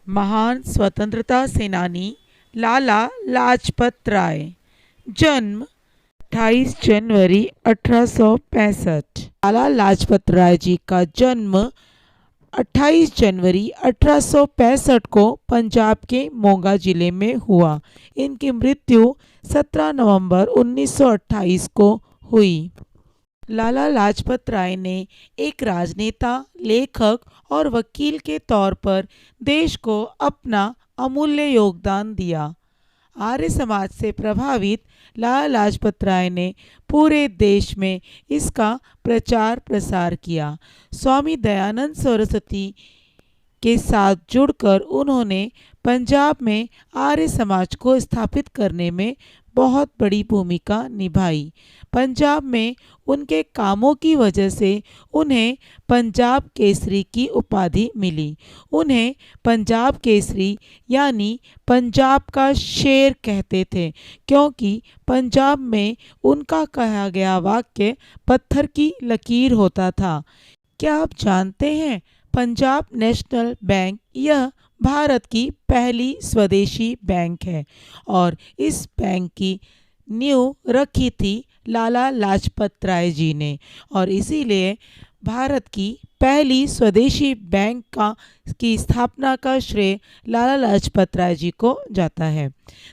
महान स्वतंत्रता सेनानी लाला लाजपत राय। जन्म 28 जनवरी 1865। लाला लाजपत राय जी का जन्म 28 जनवरी 1865 को पंजाब के मोगा जिले में हुआ। इनकी मृत्यु 17 नवंबर 1928 को हुई। लाला लाजपत राय ने एक राजनेता, लेखक और वकील के तौर पर देश को अपना अमूल्य योगदान दिया। आर्य समाज से प्रभावित लाला लाजपत राय ने पूरे देश में इसका प्रचार प्रसार किया। स्वामी दयानंद सरस्वती के साथ जुड़कर उन्होंने पंजाब में आर्य समाज को स्थापित करने में बहुत बड़ी भूमिका निभाई। पंजाब में उनके कामों की वजह से उन्हें पंजाब केसरी की उपाधि मिली। उन्हें पंजाब केसरी यानी पंजाब का शेर कहते थे, क्योंकि पंजाब में उनका कहा गया वाक्य पत्थर की लकीर होता था। क्या आप जानते हैं, पंजाब नेशनल बैंक यह भारत की पहली स्वदेशी बैंक है और इस बैंक की नींव रखी थी लाला लाजपत राय जी ने, और इसीलिए भारत की पहली स्वदेशी बैंक की स्थापना का श्रेय लाला लाजपत राय जी को जाता है।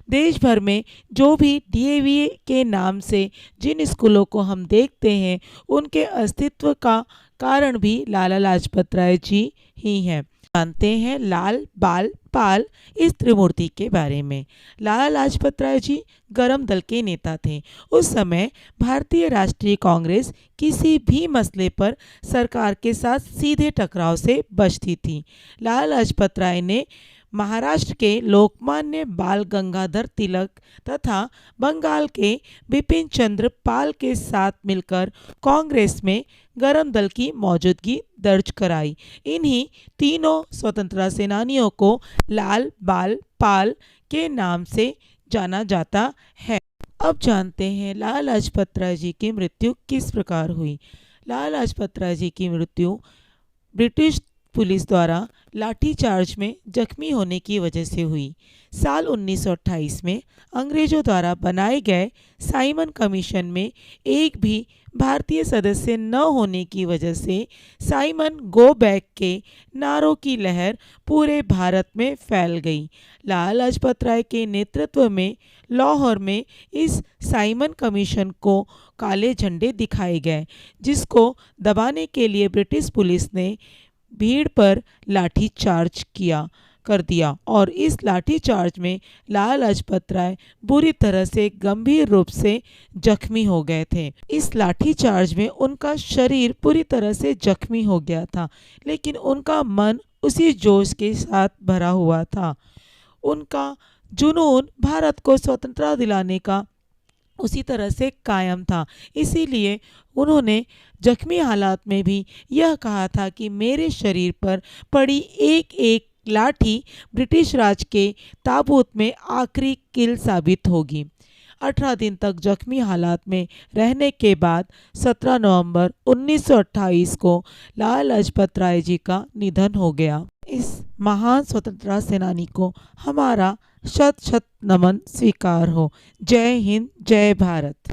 देश भर में जो भी डीएवी के नाम से जिन स्कूलों को हम देखते हैं, उनके अस्तित्व का कारण भी लाला लाजपत राय जी ही हैं। जानते हैं लाल बाल पाल इस त्रिमूर्ति के बारे में। लाला लाजपत राय जी गरम दल के नेता थे। उस समय भारतीय राष्ट्रीय कांग्रेस किसी भी मसले पर सरकार के साथ सीधे टकराव से बचती थी। लाला लाजपत राय ने महाराष्ट्र के लोकमान्य बाल गंगाधर तिलक तथा बंगाल के बिपिन चंद्र पाल के साथ मिलकर कांग्रेस में गरम दल की मौजूदगी दर्ज कराई। इन्हीं तीनों स्वतंत्रता सेनानियों को लाल बाल पाल के नाम से जाना जाता है। अब जानते हैं लाला लाजपत राय जी की मृत्यु किस प्रकार हुई। लाला लाजपत राय जी की मृत्यु ब्रिटिश पुलिस द्वारा लाठीचार्ज में जख्मी होने की वजह से हुई। साल 1928 में अंग्रेजों द्वारा बनाए गए साइमन कमीशन में एक भी भारतीय सदस्य न होने की वजह से साइमन गो बैक के नारों की लहर पूरे भारत में फैल गई। लाला लाजपत राय के नेतृत्व में लाहौर में इस साइमन कमीशन को काले झंडे दिखाए गए, जिसको दबाने के लिए ब्रिटिश पुलिस ने भीड़ पर लाठीचार्ज कर दिया और इस लाठीचार्ज में लाला लाजपत राय बुरी तरह से गंभीर रूप से जख्मी हो गए थे। इस लाठीचार्ज में उनका शरीर पूरी तरह से जख्मी हो गया था, लेकिन उनका मन उसी जोश के साथ भरा हुआ था। उनका जुनून भारत को स्वतंत्रता दिलाने का उसी तरह से कायम था। इसीलिए उन्होंने जख्मी हालात में भी यह कहा था कि मेरे शरीर पर पड़ी एक एक लाठी ब्रिटिश राज के ताबूत में आखिरी कील साबित होगी। 18 दिन तक जख्मी हालात में रहने के बाद 17 नवंबर 1928 को लाला लाजपत राय जी का निधन हो गया। इस महान स्वतंत्रता सेनानी को हमारा शत शत नमन स्वीकार हो। जय हिंद, जय भारत।